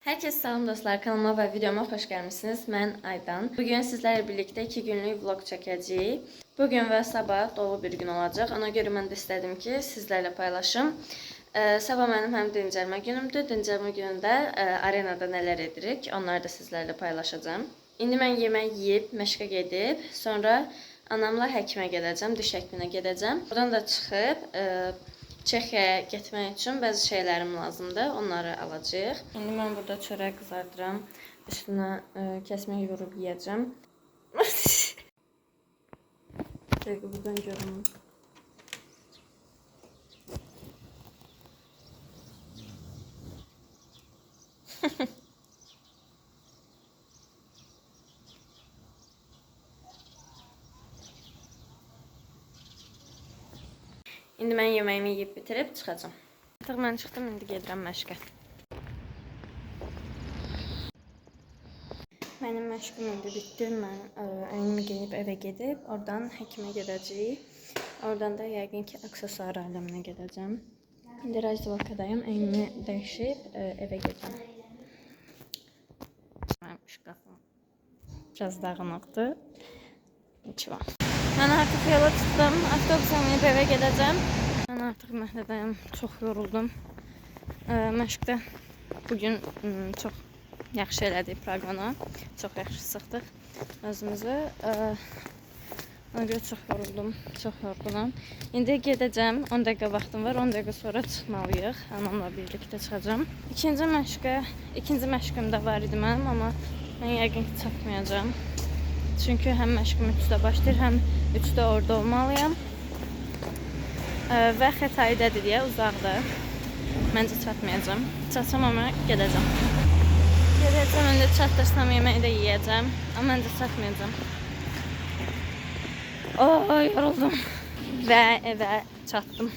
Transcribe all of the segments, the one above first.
Herkese salam dostlar, kanalıma ve videoma hoş gelmişsiniz. Ben Aydan. Bugün sizlerle birlikte 2 günlük vlog çəkəcəyik. Bugün ve sabah dolu bir gün olacak. Ona göre ben de istedim ki sizlerle paylaşım. Sabah benim hem dincəlmə günümdür. Dincəlmə günündə arenada neler edirik, onları da sizlerle paylaşacağım. İndi mən yemək yeyib, məşqə gedib, sonra anamla həkimə gedəcəm, diş həkiminə gedəcəm. Buradan da çıxıb Çexiyaya getmək üçün bəzi şeylərim lazımdır. Onları alacağıq. İndi mən burada çörək qızardıram. Üstünə kəsmə yoğurub yeyəcəm. Dəqiqə buradan görüm. İndi mən yeməyimi yeyib bitirib çıxacağam. Artıq mən çıxdım, indi gedirəm məşqə. Mənim məşqim indi bitdi. Mən əynimi geyib evə gedib, oradan həkimə gedəcəyik. Oradan da yəqin ki aksesuar aləminə gedəcəm. İndi Razdivakadayım, əynimi dəyişib evə gedirəm. Mənim şkafım biraz dağınıqdır. Nичего. Mən artıq yola çıxdım. Avtobusa minib evə gedəcəm. Mən artıq məhdədəyim. Çox yoruldum. Məşqdə bugün çox yaxşı elədik proqramı. Çox yaxşı sıxdıq özümüzü. Ona görə çox yoruldum. Çox yorğunam. İndi gedəcəm. 10 dəqiqə vaxtım var. 10 dəqiqə sonra çıxmalıyıq. Anamla birlikdə çıxacağam. İkinci məşqim də var idi mənim, amma mən yəqin ki çatmayacağam. Çünkü hem məşqim 3'də başlayır, hem 3'də orada olmalıyam. Və Xətaydədir deyə uzaqdır. Məncə çatmayacağım. Çatsam ama gedəcəm. Gedəcəm, indi çatdırsam yeməyi də yiyəcəm. Amma məncə çatmayacağım. Yoruldum. Və evə çatdım.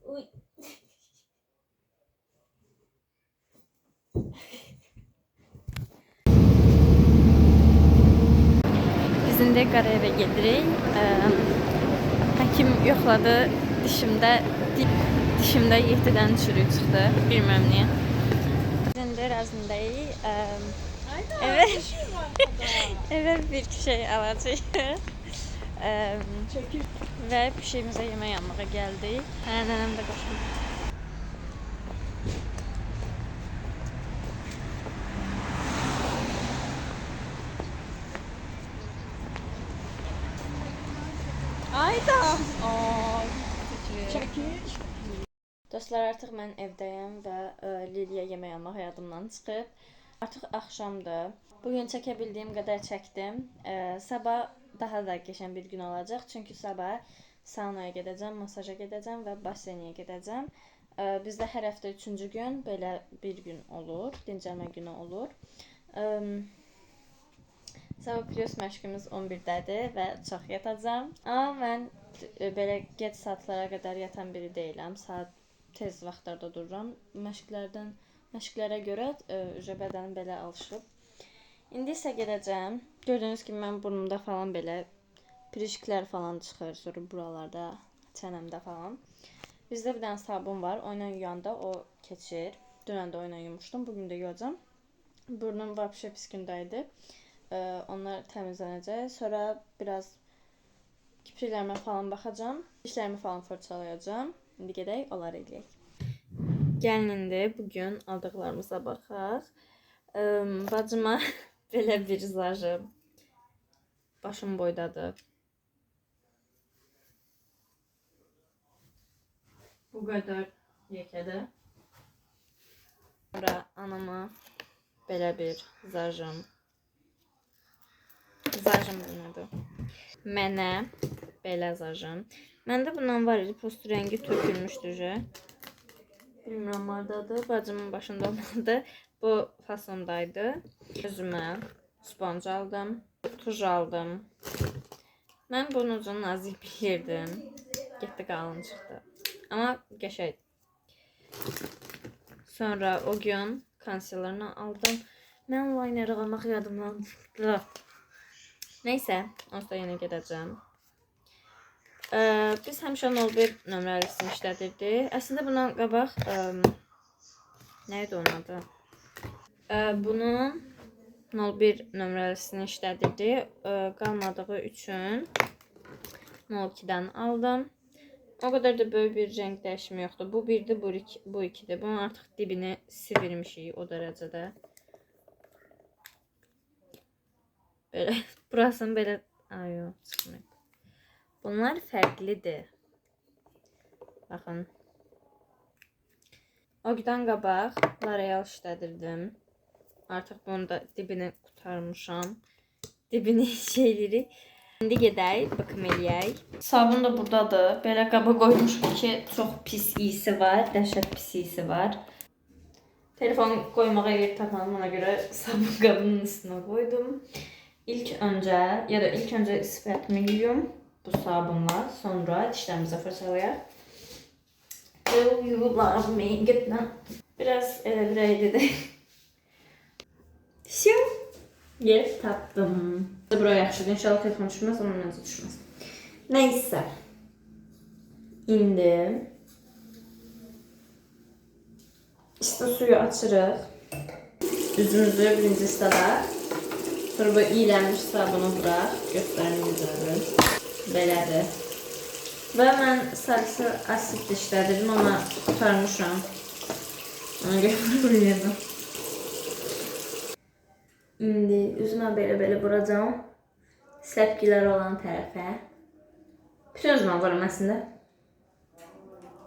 Uy. Bizim de Qarayevə gedirik. Həkim yoxladı, dişimdə 7-dən çürük çıxdı. Bilməm niyə. Bizim de Razındayıq. Eve bir şey alacağıq. Ve pişiğimize yemək yapmağa geldik. Nənəm də qoşuldu. Ayda. Çəkiş. Dostlar, artıq mən evdəyəm və Liliyə yemək almaq yadımdan çıxıb. Artıq axşamdır. Bugün çəkə bildiyim qədər çəkdim. Sabah daha da qəşəng bir gün olacaq. Çünki sabah saunaya gedəcəm, masaja gedəcəm və basseynə gedəcəm. Bizdə hər həftə 3-cü gün belə bir gün olur, dincəlmə günü olur. Sabah plus məşqimiz 11-dədir və çox yatacağam. Amma mən belə gec saatlara qədər yatan biri deyiləm. Saat tez vaxtlarda dururam. Məşqlərə görə bədənim belə alışıb. İndi isə gedəcəm. Gördüyünüz kimi mən burnumda falan belə pirişiklər falan çıxır, sonra buralarda, çənəmdə falan. Bizdə bir dənə sabun var. Oyla yuyanda o keçir. Dünən də oyla yumuşdum, bugün də yuyacağam. Burnum vəbşə pis gündəydi. Onlar təmizlənəcək. Sonra biraz kipriklərimə falan baxacağam. Dişlərimi falan fırçalayacağım. İndi gedək, onları eləyək. Gəlin indi bugün aldıqlarımıza baxaq. Bacıma belə bir zajı başım boydadır. Bu qədər yekədə. Sonra anama belə bir zajım nədir? Mənə belə zajım. Məndə bundan var idi, postu rəngi tökülmüşdür. Bilmirəm hardadır. Bacımın başında olmadı. Bu fasondaydı. Özümə sponj aldım, tuj aldım. Mən bunun ucunu nazik bilirdim. Getdi qalın çıxdı. Amma qəşəng. Sonra o gün konsilerini aldım. Mən liner almaq yadımdan çıxdı. Neysə, onsuz da yenə gedəcəm. Biz həmişə 01 nömrəlisini işlədirdik. Əslində bundan qabaq nə idi onun adı? Bunun 01 nömrəlisini işlədirdik. Qalmadığı üçün 02-dən aldım. O qədər də böyük bir renk dəyişimi yoxdur. Bu 1-dir, bu 2-dir. Bunun artıq dibini sivirmişik o dərəcədə. Belə, burasını belə... Ay, yox, çıxmıyor. Bunlar fərqlidir. Baxın. O gündən qabaq L'Oreal işlədirdim. Artıq bunu da dibini qurtarmışam. Dibini şeyləri. İndi gedək, bakım eləyək. Sabun da buradadır. Belə qaba qoymuşum ki, çox pis iyisi var, dəhşət pis iyisi var. Telefon qoymağa yer tapmadım, ona görə sabun qabının üstünə qoydum. İlk öncə sifətimi yuyum bu sabunla, sonra dişlərimizi fırçalayaq. Yuyularımı götürəm. Biraz elə birəydi də. Всё. Yer tapdım. Buraya yaxşıdır. İnşallah telefon düşməz, amma necə düşməz. Nəysə. İndi İşte suyu açırıq. Üzümüzü birinci ısladaq. Sonra bu iylənmiş sabunu vuraq. Göstərim necədir. Belədir. Və mən salisi asid işlədirdim, amma qurtarmışam. Ona görə vurmayacağım. İndi üzümə belə vuracağım. Səpkilər olan tərəfə. Bütün üzümə vurum əslində.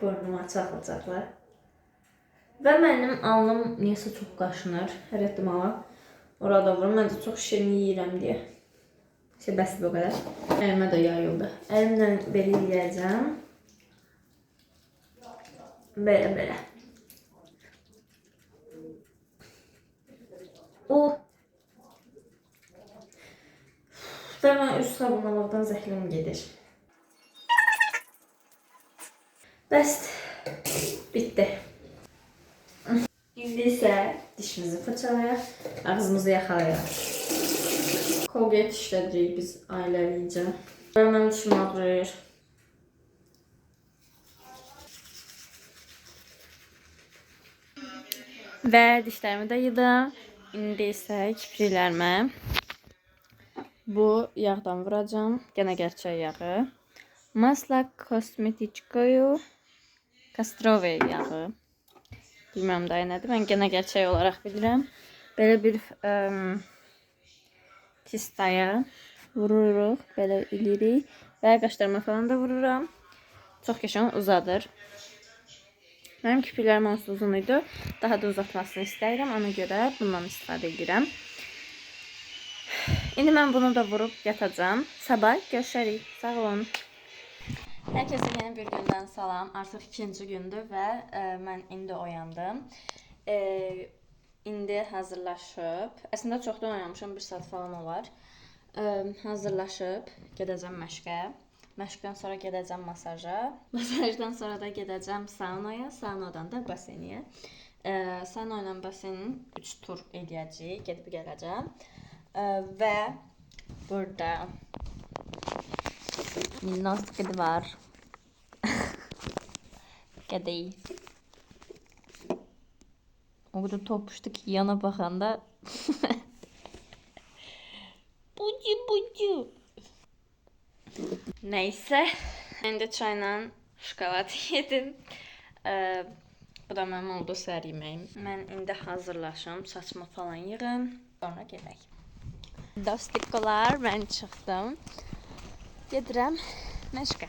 Burnuma çaxılacaqlar. Və mənim alnım niyəsə çox qaşınır. Hər ehtimala orada vurum. Məncə çox şirin yeyirəm deyə. Bəs bu qədər. Əlimə də yayıldı. Əlimlə belə yiyəcəm. Belə. Və mən üst sabunlamaqdan zəhlim gedir. Bəsdir. Bitdi. İndi isə dişimizi fırçalayaq, ağzımızı yaxalayaq. Colgate işlədirik biz ailəlicə. Və mənim dişim ağrıyır. Və dişlərimi də yudım. İndi isə kipriklərimə bu yağdan vuracağım. Gene gerçək yağı. Maslak kosmetiçkoyu kastrovya yağı. Bilmem daha nədir. Mən gene gerçək olaraq bilirəm. Belə bir tistaya vururuq. Belə ilirik. Və qaşlarıma falan da vururam. Çox qəşəng uzadır. Mənim kirpiklərim onsuz uzun idi. Daha da uzatmasını istəyirəm. Ona görə bundan istifadə edirəm. İndi mən bunu da vurub yatacağım. Sabah görüşərik. Sağ olun. Hər kəsə yeni bir gündən salam. Artıq ikinci gündür və mən indi oyandım. İndi hazırlaşıb. Əslində çoxdan oyanmışam. 1 saat falan olar. Hazırlaşıb gedəcəm məşqə. Məşqdən sonra gedəcəm masaja. Masajdan sonra da gedəcəm saunaya. Saunadan da baseniyə. Sauna ilə basenin 3 tur eləyəcəyik. Gedib gələcəm. Və burada minnoz kedi var. Kedi. O kadar topuştu ki yana bakanda. Bucu. Neyse. Ben de çayla şokolad yedim. Bu da mənim oldu səhər yeməyim. Mən indi hazırlaşım. Saçımı falan yığım. Sonra gedək. Dostikolar, mən çıxdım. Gedirəm məşqə.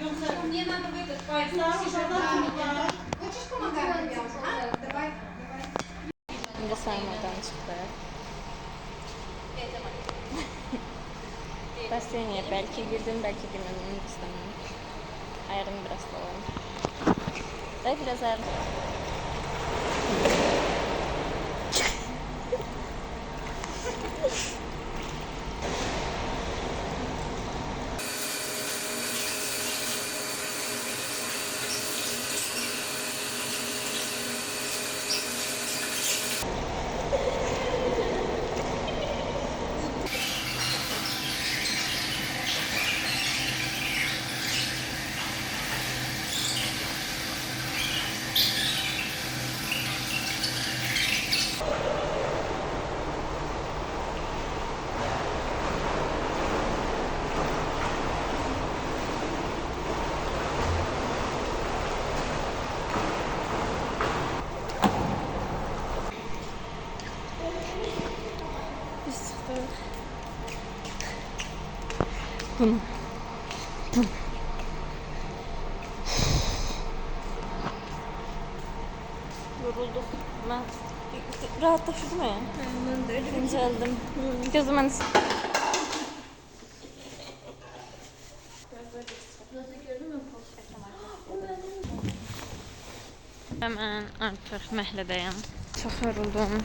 Мне надо в этот поезд. Хочешь помогать? Давай. İndi saymadan çıxdıq. Baseniyə bəlkə girdim, bəlkə girmədim. İstəmirəm. Ayağım biraz dolanır. Və biraz ayağım. Bunu. Yorulduk. Ben rahatlaşdım ya. Ben de öyle. İnceldim. Gözümün Hemen artıq məhlədəyəm. Çox yoruldum.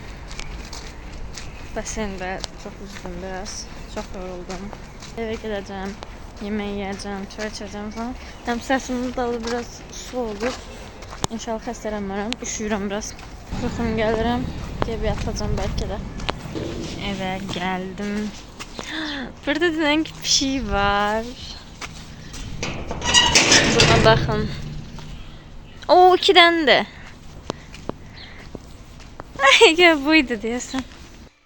Basende çok uzdum biraz. Çok yoruldum. Eve gideceğim. Yemeği yiyeceğim, çay içeceğim falan. Hem sesimin dalı biraz su olur. İnşallah xəstələnmərəm. Üşüyürəm biraz. Yuxum gəlirəm. Gəlib yatacağım belki de. Eve geldim. Burada dünən ki bir şey var. Buna baxın. O 2 dənədir. Ay, buydu deyəsən.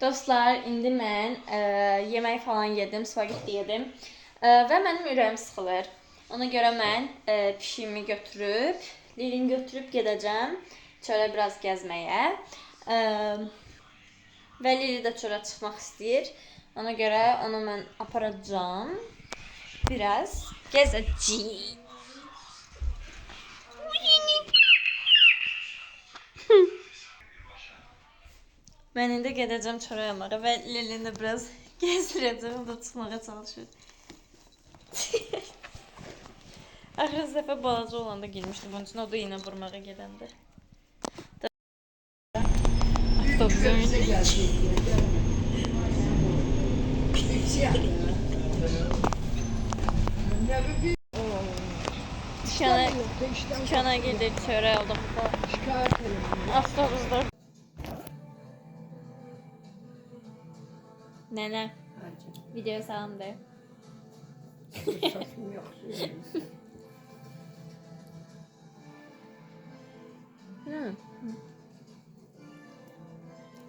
Dostlar, indi mən yemək falan yedim, spagetti yedim və mənim ürəyim sıxılır. Ona görə mən pişiyimi götürüb, Lilini götürüb gedəcəm çölə biraz gəzməyə. Və Lili də çölə çıxmaq istəyir. Ona görə onu mən aparacağam. Biraz gəzəcəyik. Ben indi gedəcəm çörək almağa və Lilini də biraz gəzdirəcəm, o da çıxmağa çalışır. Axırıncı dəfə balaca olanda girmişdim, onun üçün o da iynə vurmağa gedəndə. Avtobusa mindik. Dükkana gedib çörək aldıqda avtobusda. Nene, videoya salam de.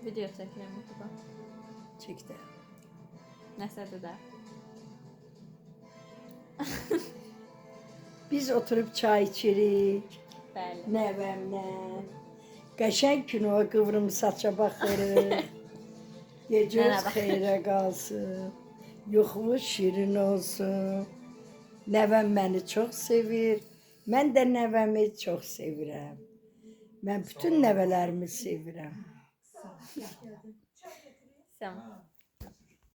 Video çekiyorum YouTube'a. Çekti. Nəsədir də. Biz oturup çay içirik. Bəli. Nəvəmlə. Qəşəng kino qıvrım saça baxırıq. Gecəniz Nənə bax. xeyrə qalsın. Yuxunuz şirin olsun. Nəvəm məni çox sevir. Mən də nəvəmi çox sevirəm. Mən bütün nəvələrimi sevirəm. Tamam.